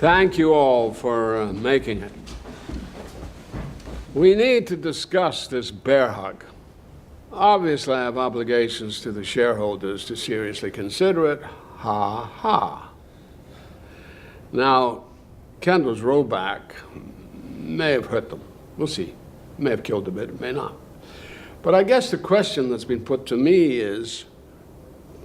Thank you all for making it. We need to discuss this bear hug. Obviously, I have obligations to the shareholders to seriously consider it. Ha ha. Now, Kendall's rollback may have hurt them. We'll see. May have killed a bit, it may not. But I guess the question that's been put to me is,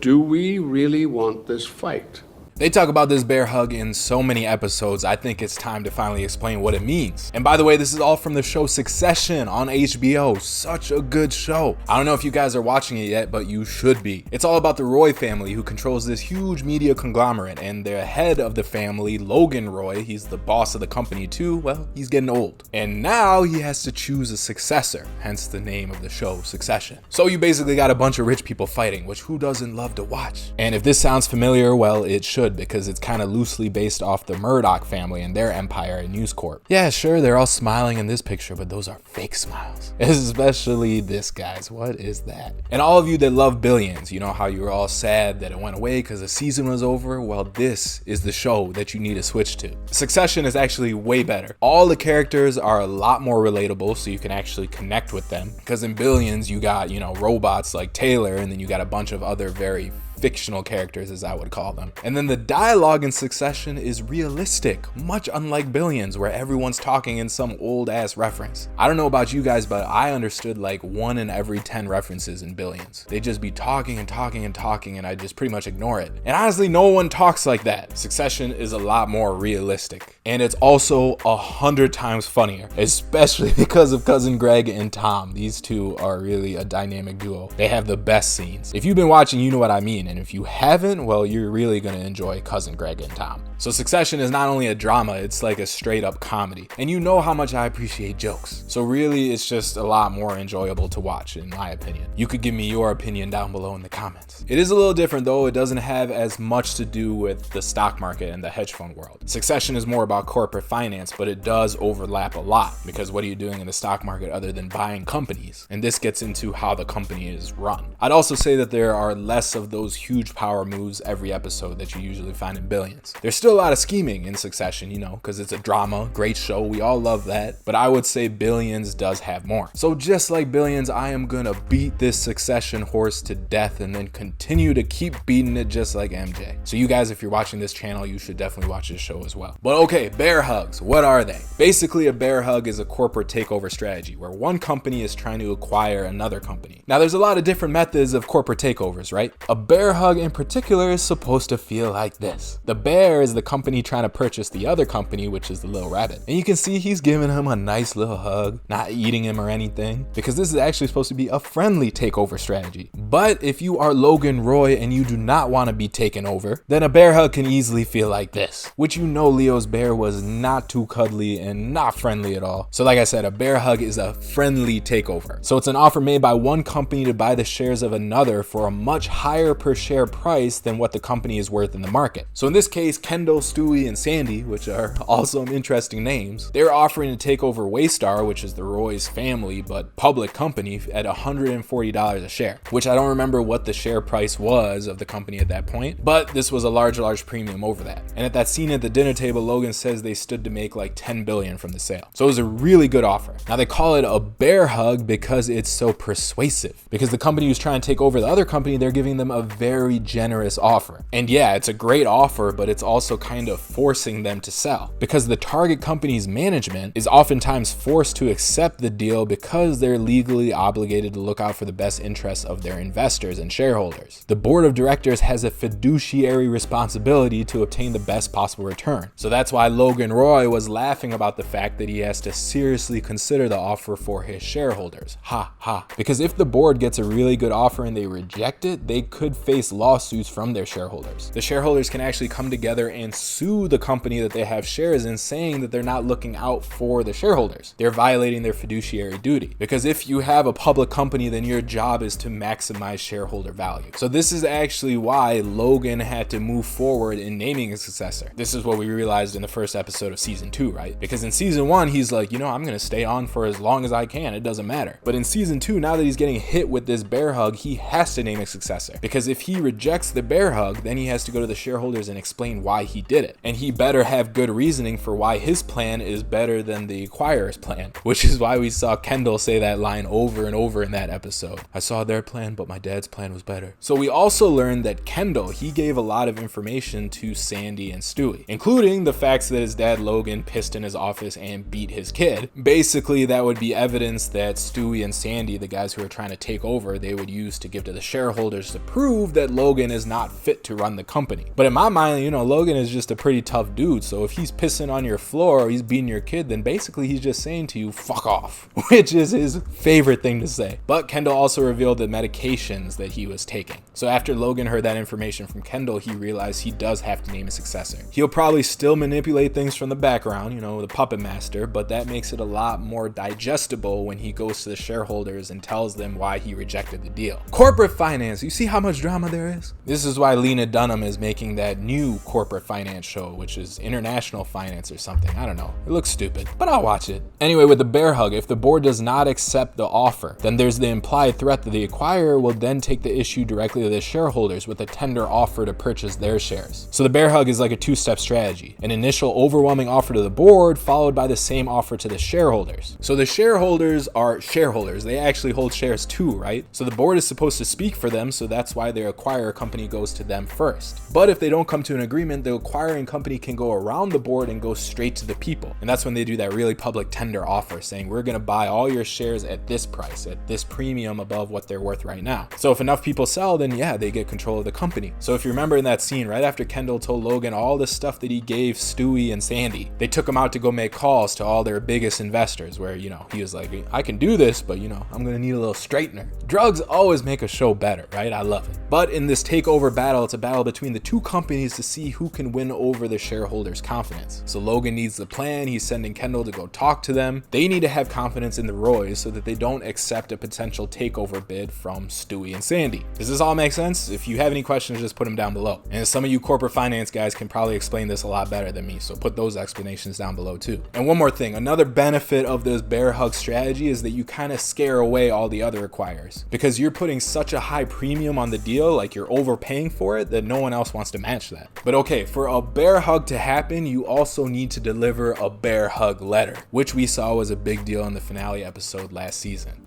do we really want this fight? They talk about this bear hug in so many episodes, I think it's time to finally explain what it means. And by the way, this is all from the show Succession on HBO. Such a good show. I don't know if you guys are watching it yet, but you should be. It's all about the Roy family who controls this huge media conglomerate, and the head of the family, Logan Roy, he's the boss of the company too, well, he's getting old. And now he has to choose a successor, hence the name of the show, Succession. So you basically got a bunch of rich people fighting, which who doesn't love to watch? And if this sounds familiar, well, it should, because it's kind of loosely based off the Murdoch family and their empire at News Corp. Yeah, sure, they're all smiling in this picture, but those are fake smiles. Especially this guy's. What is that? And all of you that love Billions, you know how you were all sad that it went away because the season was over? Well, this is the show that you need to switch to. Succession is actually way better. All the characters are a lot more relatable, so you can actually connect with them. Because in Billions, you got, robots like Taylor, and then you got a bunch of other very fictional characters, as I would call them. And then the dialogue in Succession is realistic, much unlike Billions, where everyone's talking in some old ass reference. I don't know about you guys, but I understood like 1 in every 10 references in Billions. They just be talking and talking and talking, and I just pretty much ignore it. And honestly, no one talks like that. Succession is a lot more realistic. And it's also 100 times funnier, especially because of Cousin Greg and Tom. These two are really a dynamic duo. They have the best scenes. If you've been watching, you know what I mean. And if you haven't, well, you're really gonna enjoy Cousin Greg and Tom. So Succession is not only a drama, it's like a straight up comedy. And you know how much I appreciate jokes. So really, it's just a lot more enjoyable to watch, in my opinion. You could give me your opinion down below in the comments. It is a little different though. It doesn't have as much to do with the stock market and the hedge fund world. Succession is more about corporate finance, but it does overlap a lot, because what are you doing in the stock market other than buying companies? And this gets into how the company is run. I'd also say that there are less of those huge power moves every episode that you usually find in Billions. There's still a lot of scheming in Succession, because it's a drama, great show, we all love that, but I would say Billions does have more. So just like Billions, I am gonna beat this Succession horse to death and then continue to keep beating it just like MJ. So you guys, if you're watching this channel, you should definitely watch this show as well. But okay, bear hugs, what are they? Basically, a bear hug is a corporate takeover strategy where one company is trying to acquire another company. Now, there's a lot of different methods of corporate takeovers, right? A bear hug in particular is supposed to feel like this. The bear is the company trying to purchase the other company, which is the little rabbit. And you can see he's giving him a nice little hug, not eating him or anything, because this is actually supposed to be a friendly takeover strategy. But if you are Logan Roy and you do not want to be taken over, then a bear hug can easily feel like this, which Leo's bear was not too cuddly and not friendly at all. So like I said, a bear hug is a friendly takeover. So it's an offer made by one company to buy the shares of another for a much higher per share price than what the company is worth in the market. So in this case, Kendall, Stewie, and Sandy, which are all some interesting names, they're offering to take over Waystar, which is the Roy's family but public company, at $140 a share, which I don't remember what the share price was of the company at that point, but this was a large premium over that. And at that scene at the dinner table, Logan says they stood to make like $10 billion from the sale. So it was a really good offer. Now they call it a bear hug because it's so persuasive, because the company who's trying to take over the other company, they're giving them a very generous offer. And yeah, it's a great offer, but it's also kind of forcing them to sell, because the target company's management is oftentimes forced to accept the deal because they're legally obligated to look out for the best interests of their investors and shareholders. The board of directors has a fiduciary responsibility to obtain the best possible return. So that's why Logan Roy was laughing about the fact that he has to seriously consider the offer for his shareholders. Ha ha. Because if the board gets a really good offer and they reject it, they could face lawsuits from their shareholders. The shareholders can actually come together and sue the company that they have shares in, saying that they're not looking out for the shareholders. They're violating their fiduciary duty. Because if you have a public company, then your job is to maximize shareholder value. So this is actually why Logan had to move forward in naming a successor. This is what we realized in the first episode of season 2, right? Because in season 1, he's like, I'm gonna stay on for as long as I can, it doesn't matter. But in season 2, now that he's getting hit with this bear hug, he has to name a successor. Because if he rejects the bear hug, then he has to go to the shareholders and explain why he did it. And he better have good reasoning for why his plan is better than the acquirer's plan, which is why we saw Kendall say that line over and over in that episode. I saw their plan, but my dad's plan was better. So we also learned that Kendall, he gave a lot of information to Sandy and Stewie, including the facts that his dad Logan pissed in his office and beat his kid. Basically, that would be evidence that Stewie and Sandy, the guys who are trying to take over, they would use to give to the shareholders to prove that Logan is not fit to run the company. But in my mind, you know, Logan is just a pretty tough dude, so if he's pissing on your floor or he's beating your kid, then basically he's just saying to you, fuck off, which is his favorite thing to say. But Kendall also revealed the medications that he was taking. So after Logan heard that information from Kendall, he realized he does have to name a successor. He'll probably still manipulate things from the background, you know, the puppet master, but that makes it a lot more digestible when he goes to the shareholders and tells them why he rejected the deal. Corporate finance, you see how much drama there is? This is why Lena Dunham is making that new corporate finance show, which is international finance or something. I don't know. It looks stupid, but I'll watch it. Anyway, with the bear hug, if the board does not accept the offer, then there's the implied threat that the acquirer will then take the issue directly to the shareholders with a tender offer to purchase their shares. So the bear hug is like a two-step strategy. An initial overwhelming offer to the board followed by the same offer to the shareholders. So the shareholders are shareholders. They actually hold shares too, right? So the board is supposed to speak for them, so that's why the acquirer company goes to them first. But if they don't come to an agreement, the acquiring company can go around the board and go straight to the people. And that's when they do that really public tender offer saying, we're gonna buy all your shares at this price, at this premium above what they're worth right now. So if enough people sell, then yeah, they get control of the company. So if you remember in that scene, right after Kendall told Logan all the stuff that he gave Stewie and Sandy, they took him out to go make calls to all their biggest investors where, you know, he was like, I can do this, but you know, I'm gonna need a little straightener. Drugs always make a show better, right? I love it. But in this takeover battle, it's a battle between the two companies to see who can win over the shareholders' confidence. So Logan needs the plan. He's sending Kendall to go talk to them. They need to have confidence in the Roys so that they don't accept a potential takeover bid from Stewie and Sandy. Does this all make sense? If you have any questions, just put them down below. And some of you corporate finance guys can probably explain this a lot better than me, so put those explanations down below too. And one more thing, another benefit of this bear hug strategy is that you kind of scare away all the other acquirers because you're putting such a high premium on the deal, like you're overpaying for it, that no one else wants to match that. But okay, for a bear hug to happen, you also need to deliver a bear hug letter, which we saw was a big deal in the finale episode last season.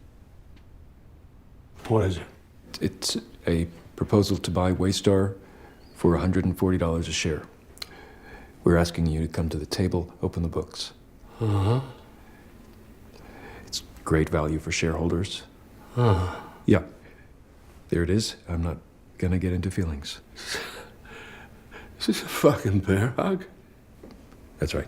What is it? It's a proposal to buy Waystar for $140 a share. We're asking you to come to the table, open the books. Uh-huh. It's great value for shareholders. Uh-huh. Yeah, there it is. I'm not gonna get into feelings. Is this a fucking bear hug? That's right.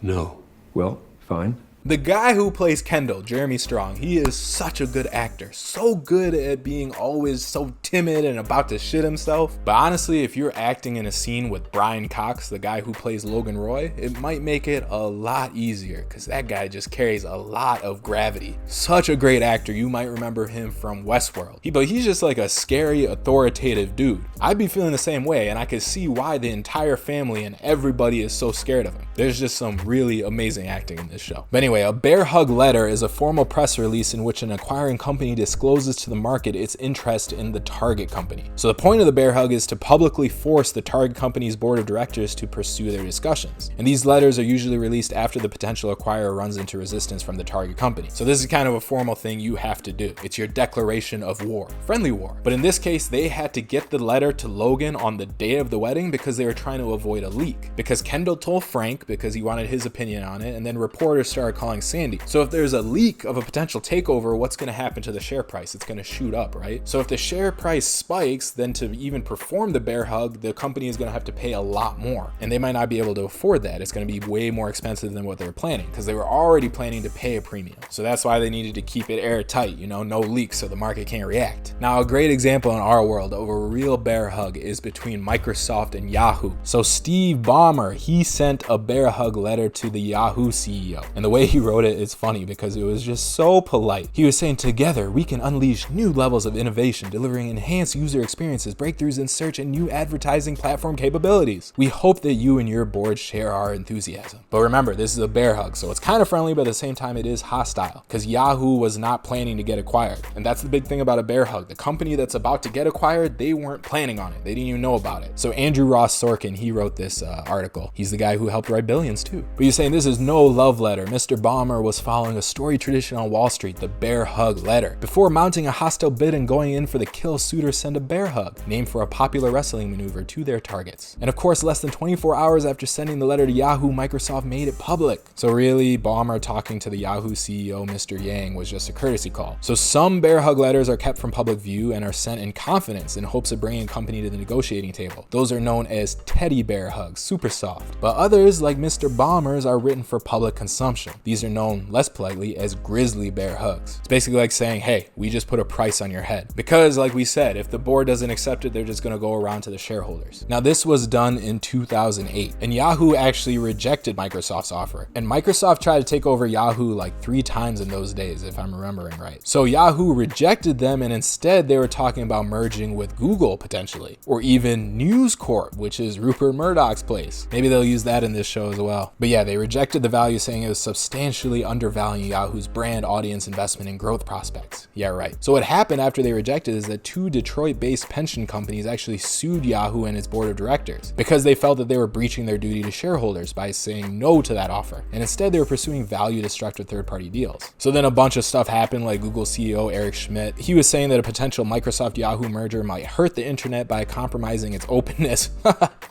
No. Well, fine. The guy who plays Kendall, Jeremy Strong, he is such a good actor. So good at being always so timid and about to shit himself. But honestly, if you're acting in a scene with Brian Cox, the guy who plays Logan Roy, it might make it a lot easier because that guy just carries a lot of gravity. Such a great actor. You might remember him from Westworld. But he's just like a scary, authoritative dude. I'd be feeling the same way, and I could see why the entire family and everybody is so scared of him. There's just some really amazing acting in this show. But anyway, a bear hug letter is a formal press release in which an acquiring company discloses to the market its interest in the target company. So the point of the bear hug is to publicly force the target company's board of directors to pursue their discussions. And these letters are usually released after the potential acquirer runs into resistance from the target company. So this is kind of a formal thing you have to do. It's your declaration of war, friendly war. But in this case, they had to get the letter to Logan on the day of the wedding because they were trying to avoid a leak. Because Kendall told Frank because he wanted his opinion on it, and then reporters started calling Sandy. So if there's a leak of a potential takeover, what's going to happen to the share price? It's going to shoot up, right? So if the share price spikes, then to even perform the bear hug, the company is going to have to pay a lot more, and they might not be able to afford that. It's going to be way more expensive than what they were planning because they were already planning to pay a premium. So that's why they needed to keep it airtight, you know, no leaks so the market can't react. Now, a great example in our world of a real bear hug is between Microsoft and Yahoo. So Steve Ballmer, he sent a bear hug letter to the Yahoo CEO, and the way he wrote it is funny because it was just so polite. He was saying, together we can unleash new levels of innovation, delivering enhanced user experiences, breakthroughs in search, and new advertising platform capabilities. We hope that you and your board share our enthusiasm. But remember, this is a bear hug, so it's kind of friendly, but at the same time it is hostile because Yahoo was not planning to get acquired. And that's the big thing about a bear hug. The company that's about to get acquired, they weren't planning on it. They didn't even know about it. So Andrew Ross Sorkin, he wrote this article. He's the guy who helped write Billions too. But he's saying this is no love letter. Mr. Ballmer was following a storied tradition on Wall Street, the bear hug letter. Before mounting a hostile bid and going in for the kill, suitors send a bear hug, named for a popular wrestling maneuver, to their targets. And of course, less than 24 hours after sending the letter to Yahoo, Microsoft made it public. So really, Ballmer talking to the Yahoo CEO, Mr. Yang, was just a courtesy call. So some bear hug letters are kept from public view and are sent in confidence in hopes of bringing a company to the negotiating table. Those are known as teddy bear hugs, super soft. But others, like Mr. Ballmer's, are written for public consumption. These are known less politely as grizzly bear hugs. It's basically like saying, hey, we just put a price on your head. Because like we said, if the board doesn't accept it, they're just gonna go around to the shareholders. Now this was done in 2008, and Yahoo actually rejected Microsoft's offer. And Microsoft tried to take over Yahoo like 3 times in those days, if I'm remembering right. So Yahoo rejected them, and instead they were talking about merging with Google potentially, or even News Corp, which is Rupert Murdoch's place. Maybe they'll use that in this show as well. But yeah, they rejected the value, saying it was substantially undervaluing Yahoo's brand, audience, investment, and growth prospects. Yeah, right. So what happened after they rejected is that 2 Detroit-based pension companies actually sued Yahoo and its board of directors because they felt that they were breaching their duty to shareholders by saying no to that offer. And instead they were pursuing value-destructive third-party deals. So then a bunch of stuff happened, like Google CEO Eric Schmidt. He was saying that a potential Microsoft-Yahoo merger might hurt the internet by compromising its openness.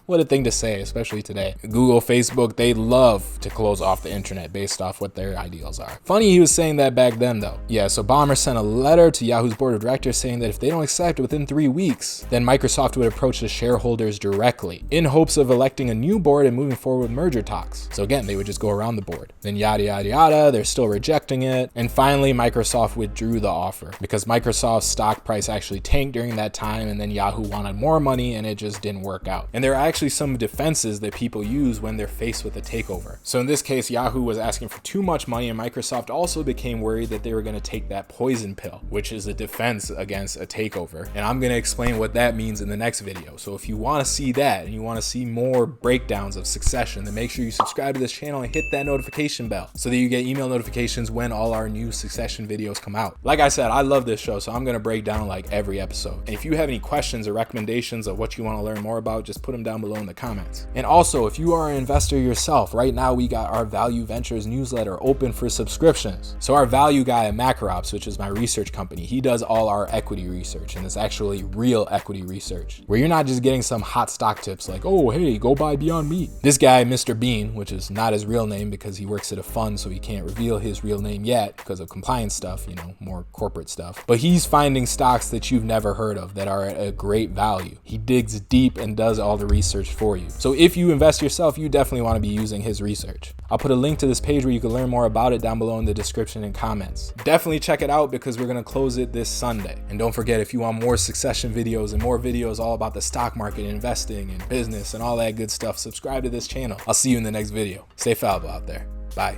What a thing to say, especially today. Google, Facebook, they love to close off the internet based off what their ideals are. Funny he was saying that back then though. Yeah, so Ballmer sent a letter to Yahoo's board of directors saying that if they don't accept within 3 weeks, then Microsoft would approach the shareholders directly in hopes of electing a new board and moving forward with merger talks. So again, they would just go around the board. Then yada, yada, yada, they're still rejecting it. And finally, Microsoft withdrew the offer because Microsoft's stock price actually tanked during that time, and then Yahoo wanted more money and it just didn't work out. And there are actually some defenses that people use when they're faced with a takeover. So in this case, Yahoo was asking for too much money, and Microsoft also became worried that they were going to take that poison pill, which is a defense against a takeover. And I'm going to explain what that means in the next video. So if you want to see that and you want to see more breakdowns of Succession, then make sure you subscribe to this channel and hit that notification bell so that you get email notifications when all our new Succession videos come out. Like I said, I love this show, so I'm going to break down like every episode. And if you have any questions or recommendations of what you want to learn more about, just put them down below in the comments. And also, if you are an investor yourself, right now we got our Value Ventures newsletter open for subscriptions. So our value guy at Macroops, which is my research company, he does all our equity research, and it's actually real equity research, where you're not just getting some hot stock tips like, oh, hey, go buy Beyond Meat. This guy, Mr. Bean, which is not his real name because he works at a fund, so he can't reveal his real name yet because of compliance stuff, you know, more corporate stuff. But he's finding stocks that you've never heard of that are at a great value. He digs deep and does all the research for you. So if you invest yourself, you definitely want to be using his research. I'll put a link to this page where you can learn more about it down below in the description and comments. Definitely check it out because we're going to close it this Sunday. And don't forget, if you want more Succession videos and more videos all about the stock market, investing, and business and all that good stuff, subscribe to this channel. I'll see you in the next video. Stay fallible out there. Bye.